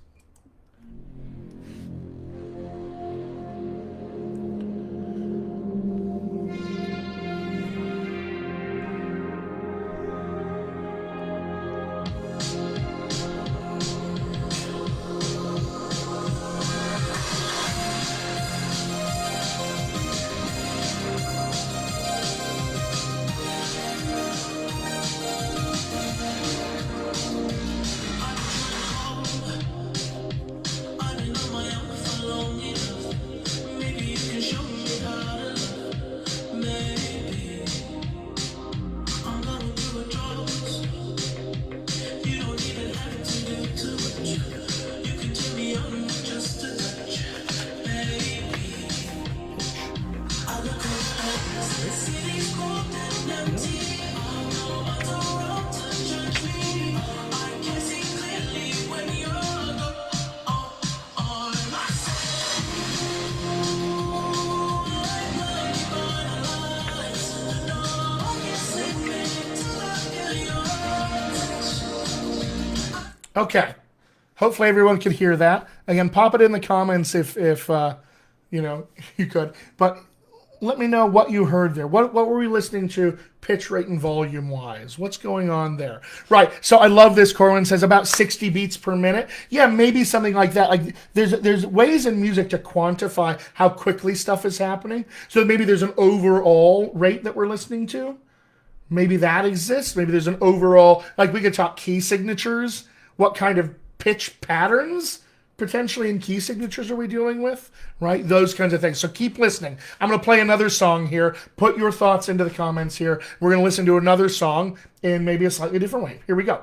Okay. Hopefully everyone could hear that. Again, pop it in the comments if you could. But let me know what you heard there. What were we listening to pitch rate and volume wise? What's going on there? Right. So I love this. Corwin says about 60 beats per minute. Yeah, maybe something like that. Like there's ways in music to quantify how quickly stuff is happening. So maybe there's an overall rate that we're listening to. Maybe that exists. Maybe there's an overall, like we could talk key signatures. What kind of pitch patterns potentially in key signatures are we dealing with, right? Those kinds of things. So keep listening. I'm going to play another song here. Put your thoughts into the comments here. We're going to listen to another song in maybe a slightly different way. Here we go.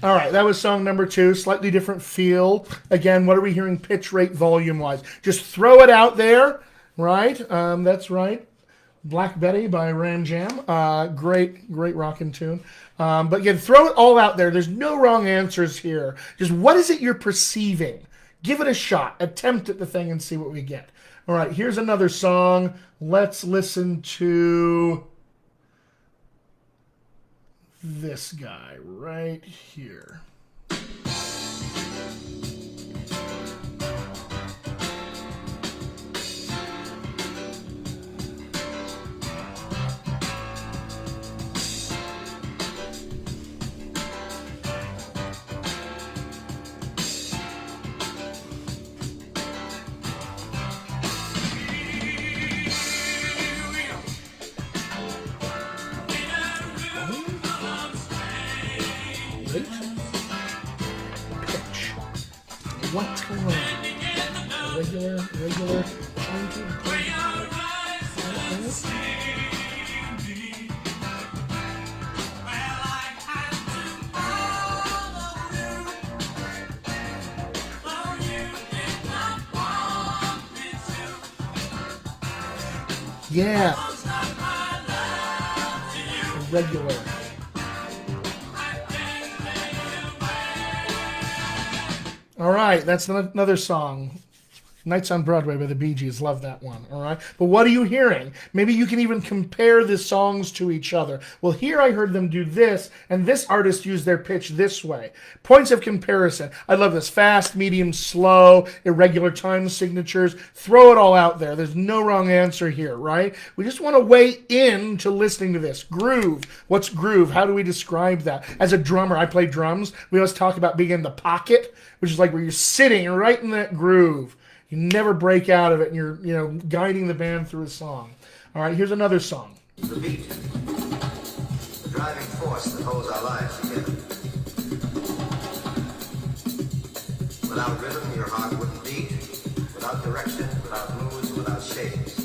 All right, that was song number 2, slightly different feel. Again, what are we hearing pitch rate volume-wise? Just throw it out there, right? That's right. Black Betty by Ram Jam. Great rockin' tune. But again, throw it all out there. There's no wrong answers here. Just what is it you're perceiving? Give it a shot. Attempt at the thing and see what we get. All right, here's another song. Let's listen to this guy right here. Pitch. What's going on? Regular. Yeah. Regular. All right, that's another song. Nights on Broadway by the Bee Gees. Love that one. All right. But what are you hearing? Maybe you can even compare the songs to each other. Well, here I heard them do this, and this artist used their pitch this way. Points of comparison. I love this. Fast, medium, slow, irregular time signatures. Throw it all out there. There's no wrong answer here, right? We just want to weigh in to listening to this. Groove. What's groove? How do we describe that? As a drummer, I play drums. We always talk about being in the pocket, which is like where you're sitting right in that groove. You never break out of it, and you're, guiding the band through a song. All right, here's another song. The beat, the driving force that holds our lives together. Without rhythm, your heart wouldn't beat. Without direction, without moods, without shapes.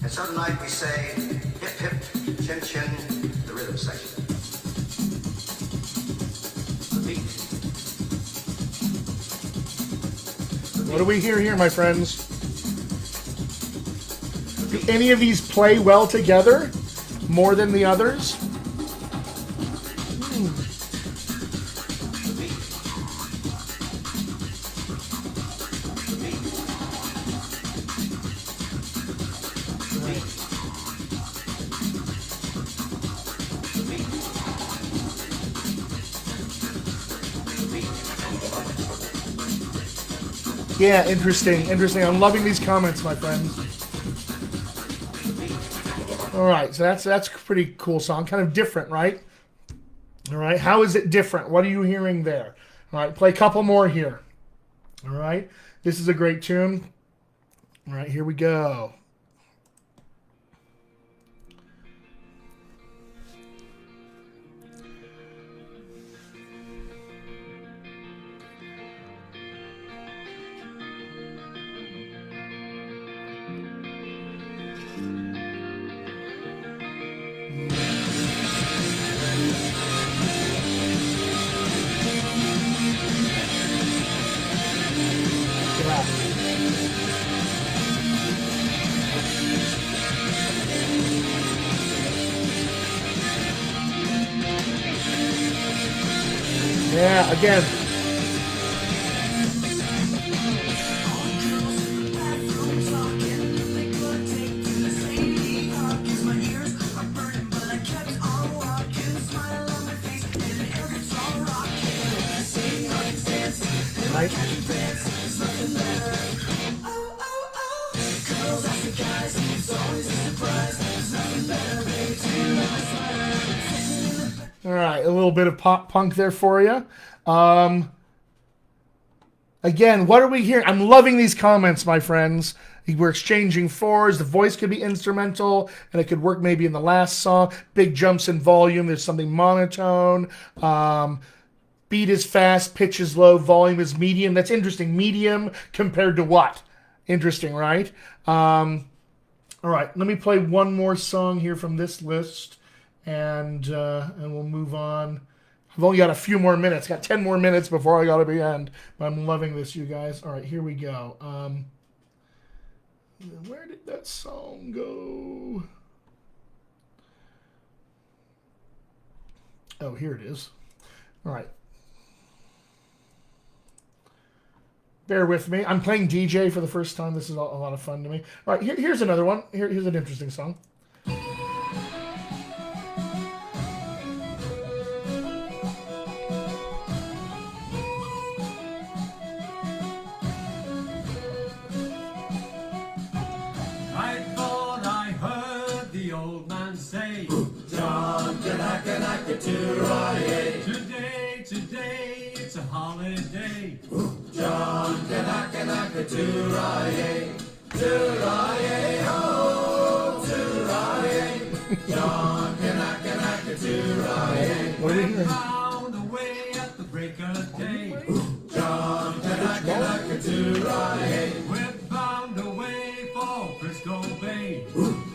And so tonight we say, hip hip, chin chin, the rhythm section. The beat. What do we hear here, my friends? Do any of these play well together more than the others? Yeah, interesting. I'm loving these comments, my friends. All right, so that's a pretty cool song. Kind of different, right? All right, how is it different? What are you hearing there? All right, play a couple more here. All right, this is a great tune. All right, here we go. Yeah, again. Right. All right, a little bit of pop punk there for you. Again, what are we hearing? I'm loving these comments, my friends. We're exchanging fours. The voice could be instrumental, and it could work maybe in the last song. Big jumps in volume. There's something monotone. Beat is fast, pitch is low, volume is medium. That's interesting. Medium compared to what? Interesting, right? All right, let me play one more song here from this list, and we'll move on. I've only got a few more minutes. Got 10 more minutes before I got to be end. But I'm loving this, you guys. All right, here we go. Where did that song go? Oh, here it is. All right. Bear with me. I'm playing DJ for the first time. This is a lot of fun to me. All right, here's another one. Here's an interesting song. I thought I heard the old man say, John Kanaka-Naka-Tooraya. Today, it's a holiday. John Kanaka-Naka-Tooraya. Tooraya, oh, Tooraya. John Kanaka-Naka-Tooraya. What are we hearing? Found a way at the break of day. John Kanaka-Naka-Tooraya. We found a way for Frisco Bay.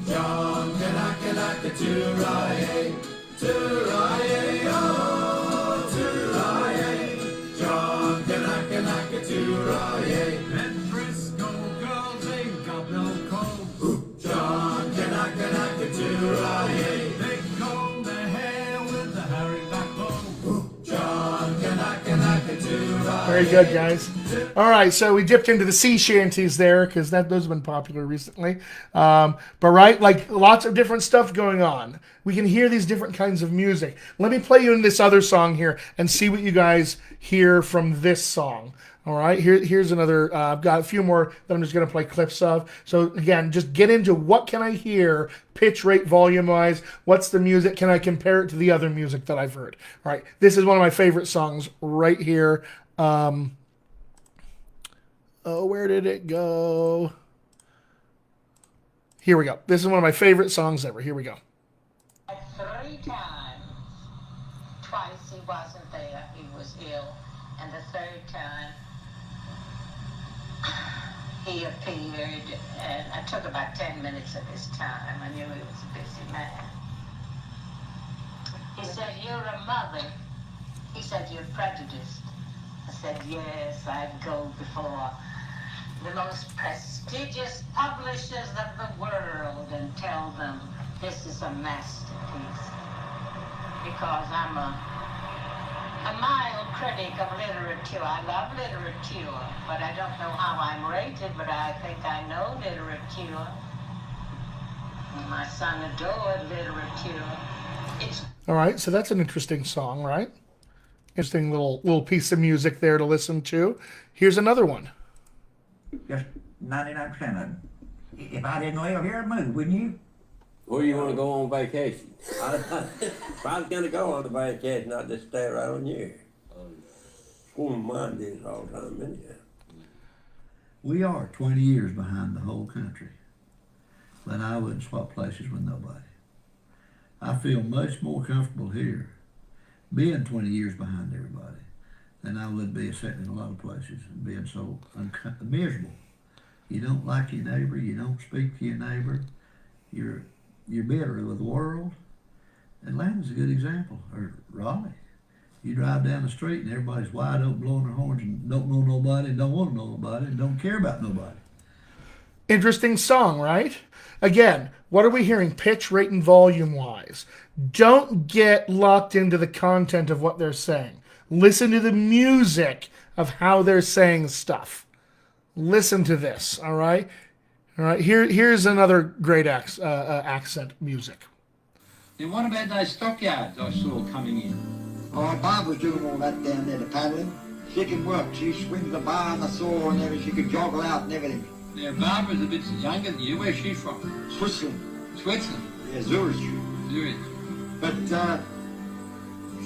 John Kanaka-Naka-Tooraya. Tooraya, oh, Tooraya. John Kanaka-Naka-Tooraya. And Frisco girls ain't got no cold. John Kanaka-Naka-Tooraya. They comb their hair with the hairy backbone. John Kanaka-Naka-Tooraya. Very good, guys. All right, so we dipped into the sea shanties there because those have been popular recently. But right, like lots of different stuff going on. We can hear these different kinds of music. Let me play you in this other song here and see what you guys hear from this song. All right, here's another. I've got a few more that I'm just going to play clips of. So again, just get into what can I hear, pitch, rate, volume wise. What's the music? Can I compare it to the other music that I've heard? All right, this is one of my favorite songs right here. Oh, where did it go? Here we go. This is one of my favorite songs ever. Here we go. 3 times. Twice he wasn't there. He was ill. And the 3rd time, he appeared, and I took about 10 minutes of his time. I knew he was a busy man. He said, "You're a mother." He said, "You're prejudiced." I said, "Yes, I'd go before the most prestigious publishers of the world and tell them this is a masterpiece." Because I'm a mild critic of literature. I love literature, but I don't know how I'm rated, but I think I know literature. And my son adored literature. All right, so that's an interesting song, right? Interesting little piece of music there to listen to. Here's another one. Just 99% of them. If I didn't live here, I'd move, wouldn't you? Where do you want to go on vacation? If I was going to go on a vacation, I'd just stay right on you. Woman mine did it all the time, anyhow. We are 20 years behind the whole country. But I wouldn't swap places with nobody. I feel much more comfortable here being 20 years behind everybody than I would be sitting in a lot of places and being so miserable. You don't like your neighbor, you don't speak to your neighbor, you're bitter with the world. Atlanta's a good example, or Raleigh. You drive down the street and everybody's wide open blowing their horns and don't know nobody and don't want to know nobody and don't care about nobody. Interesting song, right? Again, what are we hearing pitch, rate, and volume wise? Don't get locked into the content of what they're saying. Listen to the music of how they're saying stuff. Listen to this, all right? All right, here's another great accent music. Then what about those stockyards I saw coming in? Oh, Bob was doing all that down there, the paddling. She can work. She swings the bar and the saw and everything. She can joggle out and everything. Now, Barbara's a bit younger than you. Where's she from? Switzerland. Switzerland. Yeah, Zurich. Zurich. But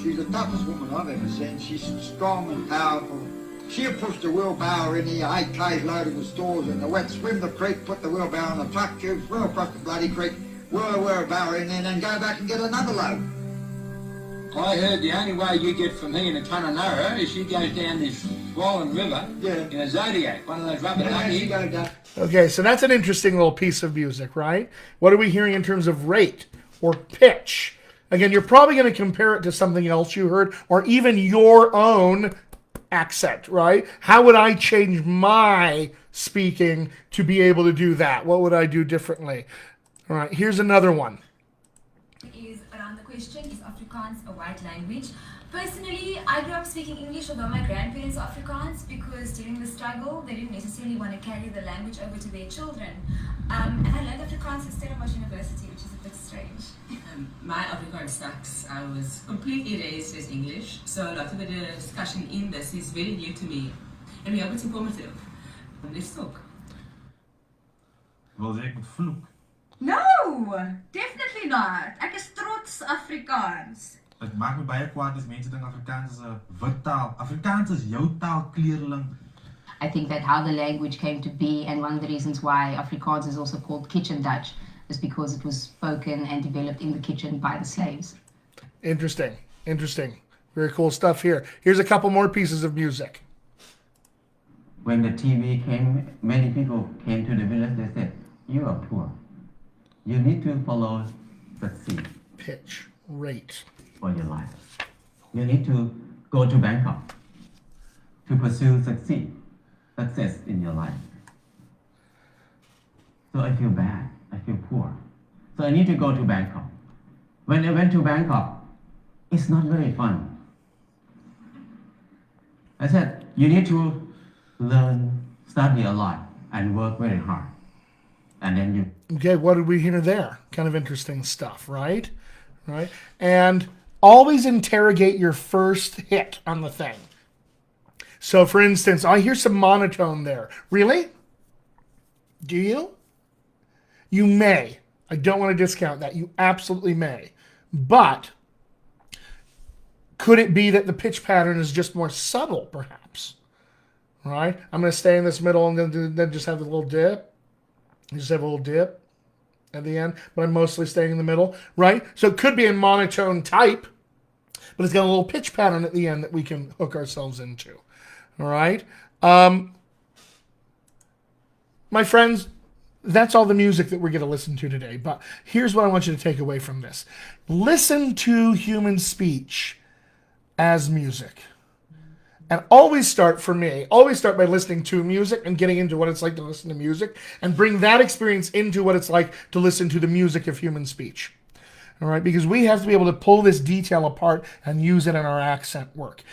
she's the toughest woman I've ever seen. She's strong and powerful. She'll push the wheelbarrow in here, 8 K's loaded with stores in the wet, swim the creek, put the wheelbarrow on the truck tube, swim across the bloody creek, whirl a wheelbarrow in there, and then go back and get another load. I heard the only way you get from here to Kununurra is she goes down this swollen river in a Zodiac, one of those rubber duckies. Okay, so that's an interesting little piece of music, right? What are we hearing in terms of rate or pitch? Again, you're probably going to compare it to something else you heard or even your own accent, right? How would I change my speaking to be able to do that? What would I do differently? All right, here's another one. Is around the question, is Afrikaans a white language? Personally, I grew up speaking English, although my grandparents are Afrikaans, because during the struggle, they didn't necessarily want to carry the language over to their children. And I learned Afrikaans at Stellenbosch University, which is a bit strange. My Afrikaans sucks. I was completely raised as English, so a lot of the discussion in this is very new to me. En we hope it's informative. Let's talk. Wil jy ek moet vloek? No, definitely not. Ek is trots Afrikaans. Dit maak my baie kwaad as mense dink Afrikaans is 'n wit taal. Afrikaans is jou taal, kleerling. I think that how the language came to be, and one of the reasons why Afrikaans is also called Kitchen Dutch, is because it was spoken and developed in the kitchen by the slaves. Interesting. Very cool stuff here. Here's a couple more pieces of music. When the TV came, many people came to the village, they said, you are poor. You need to follow the sea. Pitch, rate. For your life. You need to go to Bangkok to pursue success in your life. So I feel bad. I feel poor. So I need to go to Bangkok. When I went to Bangkok, it's not very fun. I said, you need to learn, study a lot, and work very hard. And then you... Okay, what did we hear there? Kind of interesting stuff, right? Right? And always interrogate your first hit on the thing. So, for instance, I hear some monotone there. Really? Do you? You may. I don't want to discount that. You absolutely may. But could it be that the pitch pattern is just more subtle, perhaps? Right? I'm going to stay in this middle and then just have a little dip. Just have a little dip at the end, but I'm mostly staying in the middle, right? So it could be in monotone type, but it's got a little pitch pattern at the end that we can hook ourselves into. All right? My friends, that's all the music that we're going to listen to today, but here's what I want you to take away from this. Listen to human speech as music. And always start by listening to music and getting into what it's like to listen to music, and bring that experience into what it's like to listen to the music of human speech. All right? Because we have to be able to pull this detail apart and use it in our accent work.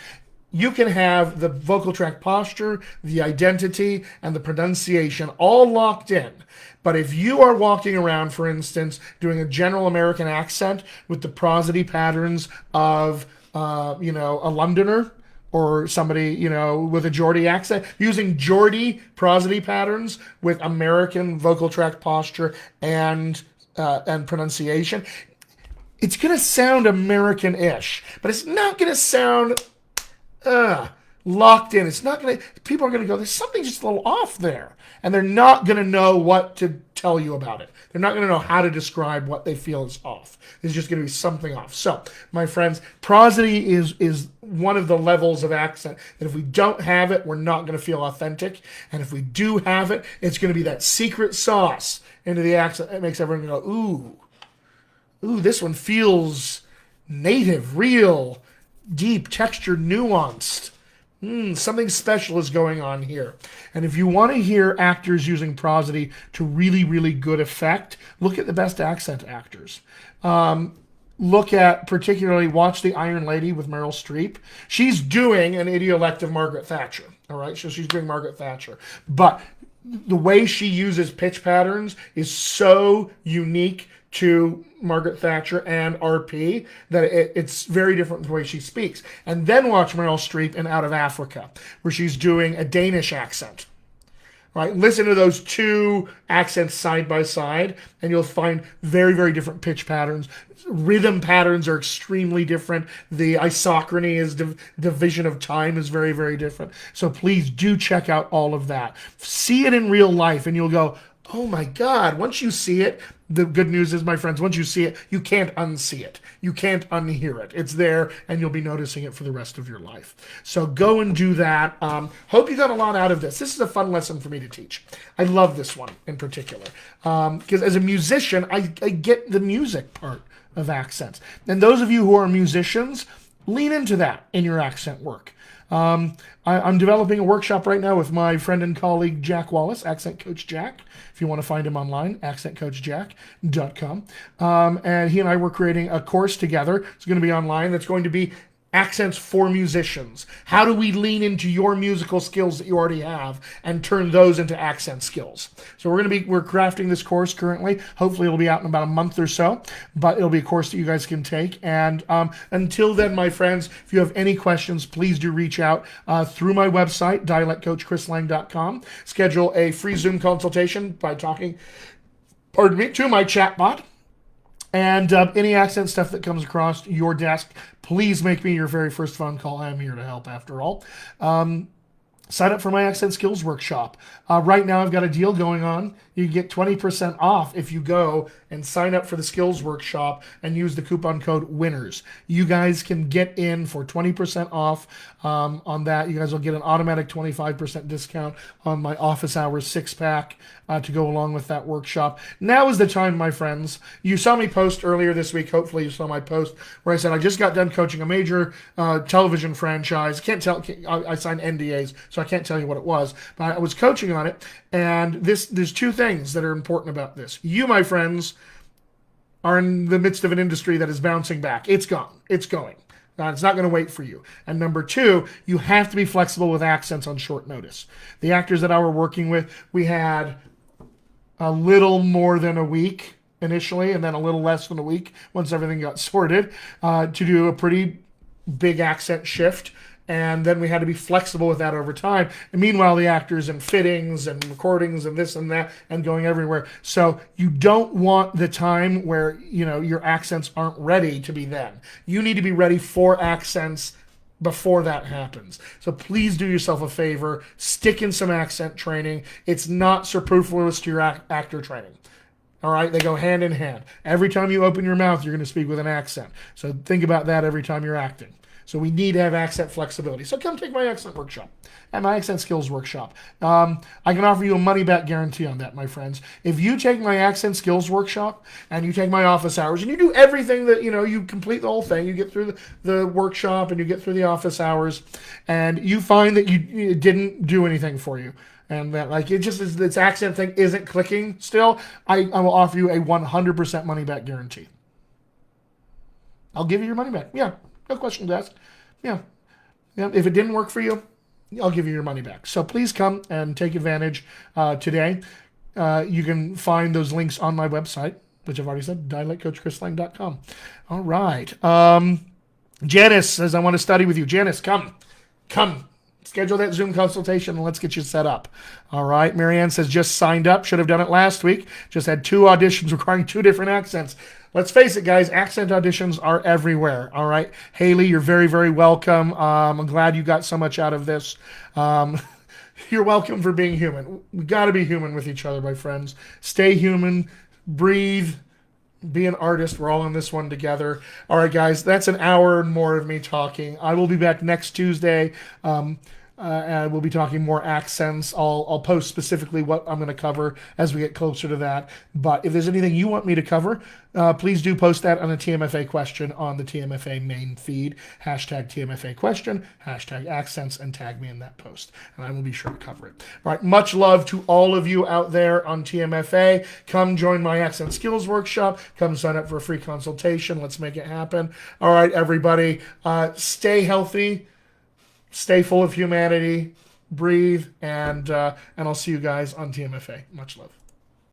You can have the vocal tract posture, the identity, and the pronunciation all locked in. But if you are walking around, for instance, doing a general American accent with the prosody patterns of, a Londoner, or somebody, with a Geordie accent, using Geordie prosody patterns with American vocal tract posture and pronunciation, it's going to sound American-ish, but it's not going to sound locked in. It's not going to, people are going to go, there's something just a little off there. And they're not going to know what to tell you about it. They're not going to know how to describe what they feel is off. There's just going to be something off. So, my friends, prosody is one of the levels of accent that if we don't have it, we're not going to feel authentic. And if we do have it, it's going to be that secret sauce into the accent that makes everyone go, ooh, this one feels native, real, deep, textured, nuanced. Something special is going on here. And if you want to hear actors using prosody to really, really good effect, look at the best accent actors. Look at, particularly, watch The Iron Lady with Meryl Streep. She's doing an idiolect of Margaret Thatcher. All right, so she's doing Margaret Thatcher. But the way she uses pitch patterns is so unique to Margaret Thatcher and RP that it's very different than the way she speaks. And then watch Meryl Streep in Out of Africa, where she's doing a Danish accent. Right? Listen to those two accents side by side, and you'll find very, very different pitch patterns. Rhythm patterns are extremely different. The isochrony is division of time is very, very different. So please do check out all of that. See it in real life, and you'll go, oh my God, once you see it, the good news is, my friends, once you see it, you can't unsee it. You can't unhear it. It's there, and you'll be noticing it for the rest of your life. So go and do that. Hope you got a lot out of this. This is a fun lesson for me to teach. I love this one in particular. Because as a musician, I get the music part of accents. And those of you who are musicians, lean into that in your accent work. I'm developing a workshop right now with my friend and colleague Jack Wallace, Accent Coach Jack. If you want to find him online, accentcoachjack.com. And he and I were creating a course together. It's going to be online. That's going to be accents for musicians. How do we lean into your musical skills that you already have and turn those into accent skills? So we're crafting this course currently. Hopefully it'll be out in about a month or so, but it'll be a course that you guys can take. And until then, my friends, if you have any questions, please do reach out through my website, dialectcoachchrislang.com. Schedule a free Zoom consultation by talking, to my chatbot. And any accent stuff that comes across your desk, please make me your very first phone call. I am here to help, after all. Sign up for my Accent Skills Workshop. Right now, I've got a deal going on. You can get 20% off if you go and sign up for the Skills Workshop and use the coupon code WINNERS. You guys can get in for 20% off on that. You guys will get an automatic 25% discount on my Office Hours 6-pack to go along with that workshop. Now is the time, my friends. You saw me post earlier this week. Hopefully you saw my post where I said I just got done coaching a major television franchise. I signed NDAs, so I can't tell you what it was, but I was coaching on it. And there's two things that are important about this. You, my friends, are in the midst of an industry that is bouncing back. It's gone. It's going. It's not going to wait for you. And number two, you have to be flexible with accents on short notice. The actors that I were working with, we had a little more than a week initially, and then a little less than a week once everything got sorted, to do a pretty big accent shift. And then we had to be flexible with that over time. And meanwhile, the actors and fittings and recordings and this and that and going everywhere. So you don't want the time where, your accents aren't ready to be then. You need to be ready for accents before that happens. So please do yourself a favor. Stick in some accent training. It's not superfluous to your actor training. All right? They go hand in hand. Every time you open your mouth, you're going to speak with an accent. So think about that every time you're acting. So we need to have accent flexibility. So come take my accent workshop and my accent skills workshop. I can offer you a money-back guarantee on that, my friends. If you take my accent skills workshop and you take my office hours and you do everything that, you complete the whole thing, you get through the workshop and you get through the office hours, and you find that it didn't do anything for you, and that this accent thing isn't clicking still, I will offer you a 100% money-back guarantee. I'll give you your money back. Yeah. No questions asked. Yeah. If it didn't work for you, I'll give you your money back. So please come and take advantage today. You can find those links on my website, which I've already said, dialectcoachchrislang.com. All right. Janice says, I want to study with you. Janice, come. Schedule that Zoom consultation and let's get you set up. All right. Marianne says, just signed up. Should have done it last week. Just had 2 auditions requiring 2 different accents. Let's face it, guys, accent auditions are everywhere, all right? Haley, you're very, very welcome. I'm glad you got so much out of this. You're welcome for being human. We got to be human with each other, my friends. Stay human, breathe, be an artist. We're all in this one together. All right, guys, that's an hour and more of me talking. I will be back next Tuesday. And we'll be talking more accents. I'll post specifically what I'm going to cover as we get closer to that. But if there's anything you want me to cover, please do post that on a TMFA question on the TMFA main feed. Hashtag TMFA question, hashtag accents, and tag me in that post. And I will be sure to cover it. All right, much love to all of you out there on TMFA. Come join my Accent Skills Workshop. Come sign up for a free consultation. Let's make it happen. All right, everybody, stay healthy. Stay full of humanity, breathe, and I'll see you guys on TMFA. Much love.